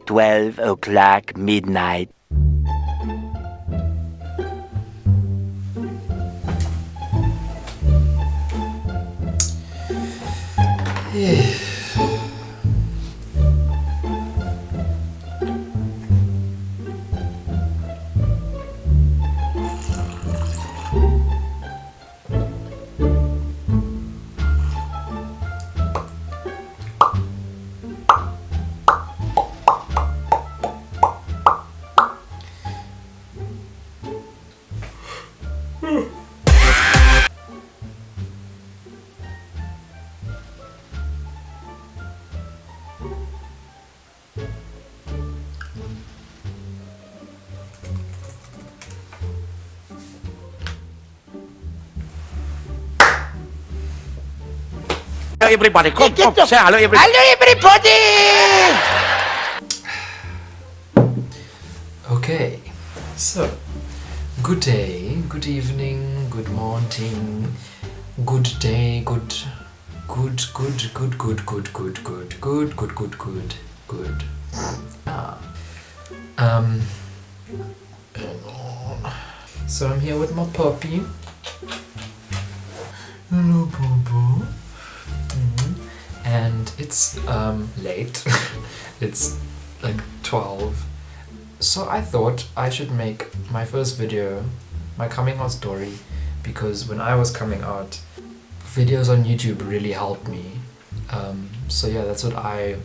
12 o'clock midnight. Hello everybody, come, say hello everybody. Okay, so good day, good evening, good morning, good day, good. Um, so I'm here with my puppy. Hello, Bobo. And it's late. It's like 12. So I thought I should make my first video, my coming out story, because when I was coming out, videos on YouTube really helped me. So yeah, that's what I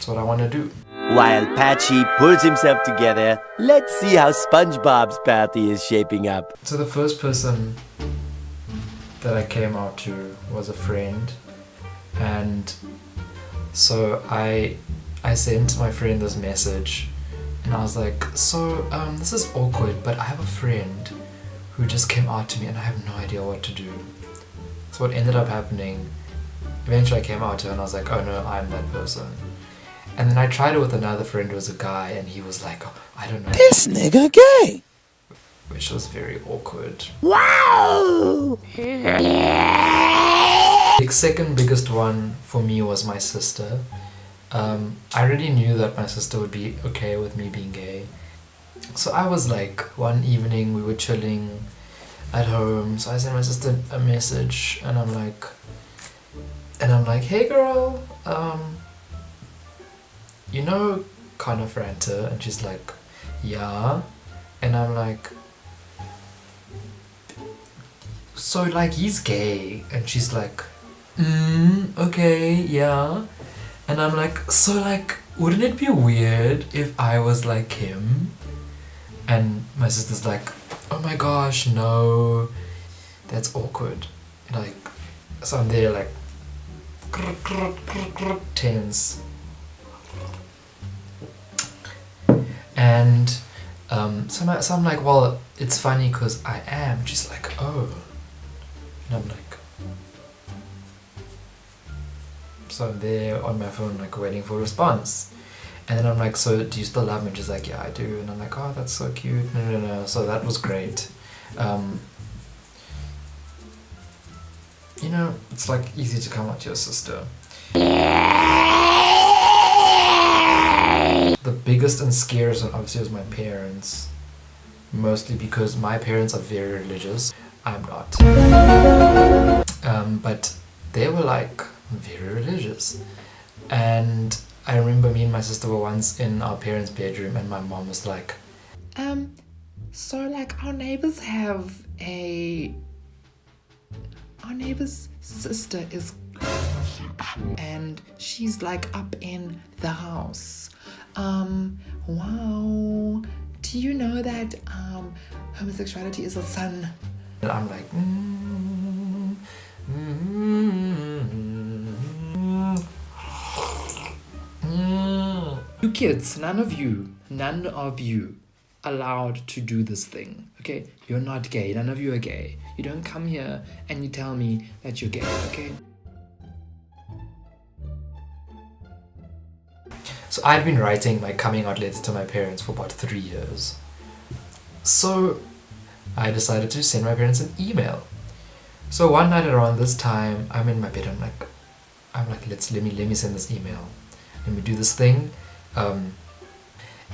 want to do. While Patchy pulls himself together, let's see how SpongeBob's party is shaping up. So the first person that I came out to was a friend, and so I sent my friend this message, and I was like, so this is awkward, but I have a friend who just came out to me and I have no idea what to do. So what ended up happening, eventually I came out to her and I was like, oh no, I'm that person. And then I tried it with another friend who was a guy, and he was like, oh, I don't know. This nigga gay! Which was very awkward. Wow! The second biggest one for me was my sister. I already knew that my sister would be okay with me being gay. So I was like, one evening we were chilling at home, so I sent my sister a message, and I'm like, hey girl, you know Conor Franta? And she's like, yeah. And I'm like, so like he's gay? And she's like, okay, yeah. And I'm like, so like, wouldn't it be weird if I was like him? And my sister's like, oh my gosh, no, that's awkward. Like, so I'm there like, tense. And so I'm like, well, it's funny because I am. She's like, oh. And I'm like, so I'm there on my phone like waiting for a response. And then I'm like, so do you still love me? And she's like, yeah, I do. And I'm like, oh, that's so cute. No. So that was great. You know, it's like easy to come out to your sister. The biggest and scariest one obviously was my parents. Mostly because my parents are very religious. I'm not. But they were like very religious. And I remember me and my sister were once in our parents' bedroom, and my mom was like, so like our neighbor's sister is, and she's like up in the house. Wow. Do you know that homosexuality is a sin? And I'm like, You kids, none of you allowed to do this thing, okay? You're not gay, none of you are gay. You don't come here and you tell me that you're gay, okay? So I'd been writing my coming out letter to my parents for about 3 years. So I decided to send my parents an email. So one night around this time, I'm in my bed, I'm like, let me send this email. Let me do this thing.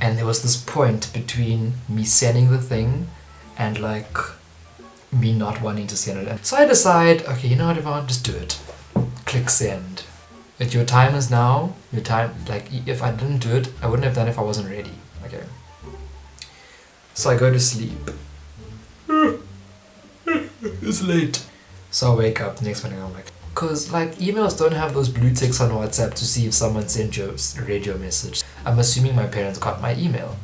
And there was this point between me sending the thing and like me not wanting to send it. So I decide, okay, you know what, Yvonne, just do it. Click send. But your time is now. Your time, like, if I didn't do it, I wouldn't have done it if I wasn't ready. Okay. So I go to sleep. It's late. So I wake up next morning, I'm like, cause like emails don't have those blue ticks on WhatsApp to see if someone sent you a radio message. I'm assuming my parents got my email.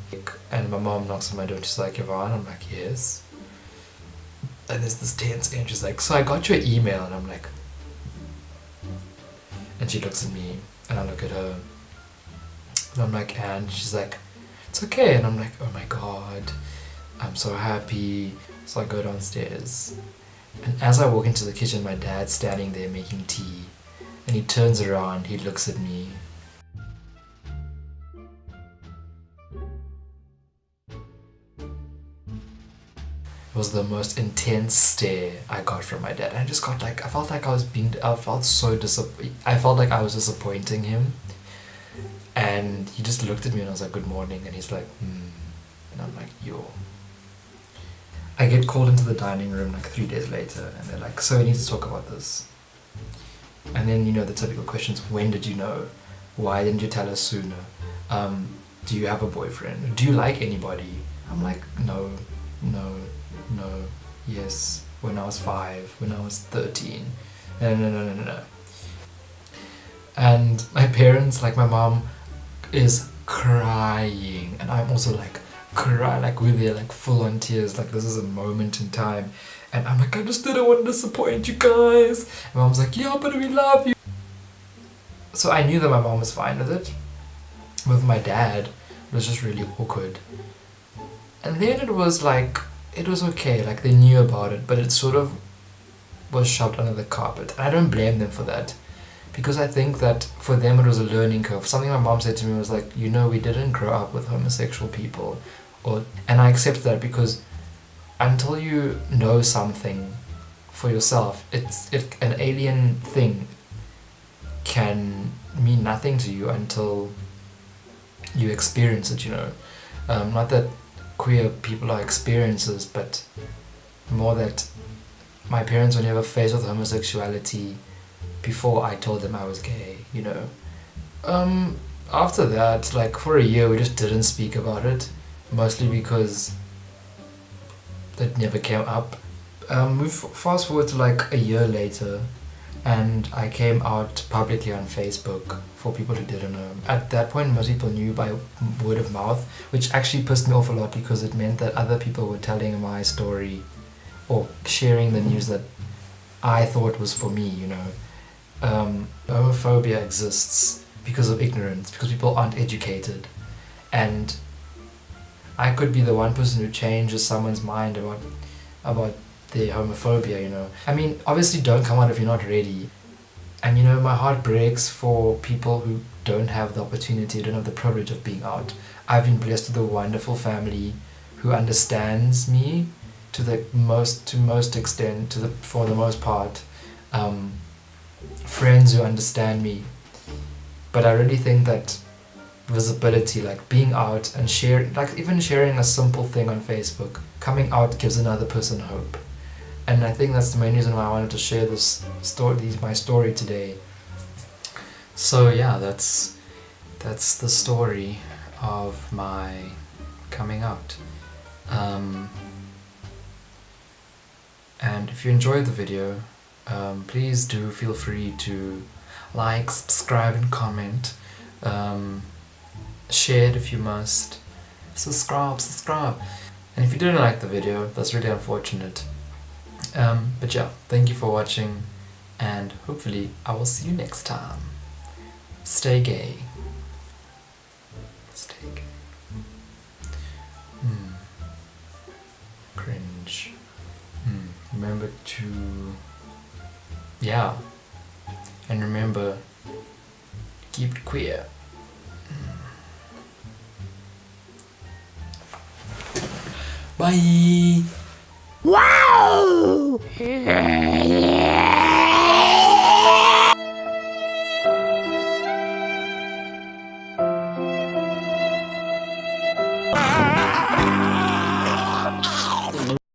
And my mom knocks on my door, she's like, Yvonne? I'm like, yes. And there's this tense and she's like, so I got your email. And I'm like, and she looks at me and I look at her and I'm like, and she's like, it's okay. And I'm like, oh my god, I'm so happy. So I go downstairs and as I walk into the kitchen, my dad's standing there making tea and he turns around, he looks at me. It was the most intense stare I got from my dad. I just got like, I felt like I felt like I was disappointing him. And he just looked at me and I was like, good morning. And he's like, And I'm like, yo. I get called into the dining room like 3 days later and they're like, so we need to talk about this. And then, you know, the typical questions, when did you know? Why didn't you tell us sooner? Do you have a boyfriend? Do you like anybody? I'm like, no, yes, when I was 5, when I was 13, no. And my parents, like my mom, is crying, and I'm also like, like we're there like full on tears, like this is a moment in time, and I'm like, I just didn't want to disappoint you guys. And mom's like, yeah, but we love you. So I knew that my mom was fine with it. With my dad, it was just really awkward. And then it was like, it was okay, like they knew about it, but it sort of was shoved under the carpet. And I don't blame them for that, because I think that for them it was a learning curve. Something my mom said to me was like, you know, we didn't grow up with homosexual people, and I accept that, because until you know something for yourself, an alien thing can mean nothing to you until you experience it, you know. Not that queer people are experiences, but more that my parents were never faced with homosexuality before I told them I was gay, you know. After that, like for a year we just didn't speak about it, mostly because that never came up. We fast forward to like a year later and I came out publicly on Facebook for people who didn't know. At that point most people knew by word of mouth, which actually pissed me off a lot, because it meant that other people were telling my story or sharing the news that I thought was for me, you know. Homophobia exists because of ignorance, because people aren't educated, and I could be the one person who changes someone's mind about their homophobia, you know. I mean, obviously don't come out if you're not ready. And you know, my heart breaks for people who don't have the opportunity, don't have the privilege of being out. I've been blessed with a wonderful family who understands me to the most extent, for the most part. Friends who understand me. But I really think that visibility, like being out and sharing, like even sharing a simple thing on Facebook, coming out gives another person hope. And I think that's the main reason why I wanted to share this story, my story today. So yeah, that's the story of my coming out. And if you enjoyed the video, please do feel free to like, subscribe and comment. Share it if you must. Subscribe. And if you didn't like the video, that's really unfortunate. But yeah, thank you for watching, and hopefully I will see you next time. Stay gay. Stay gay. Cringe. Remember to... yeah. And remember, keep it queer. Bye! Wow!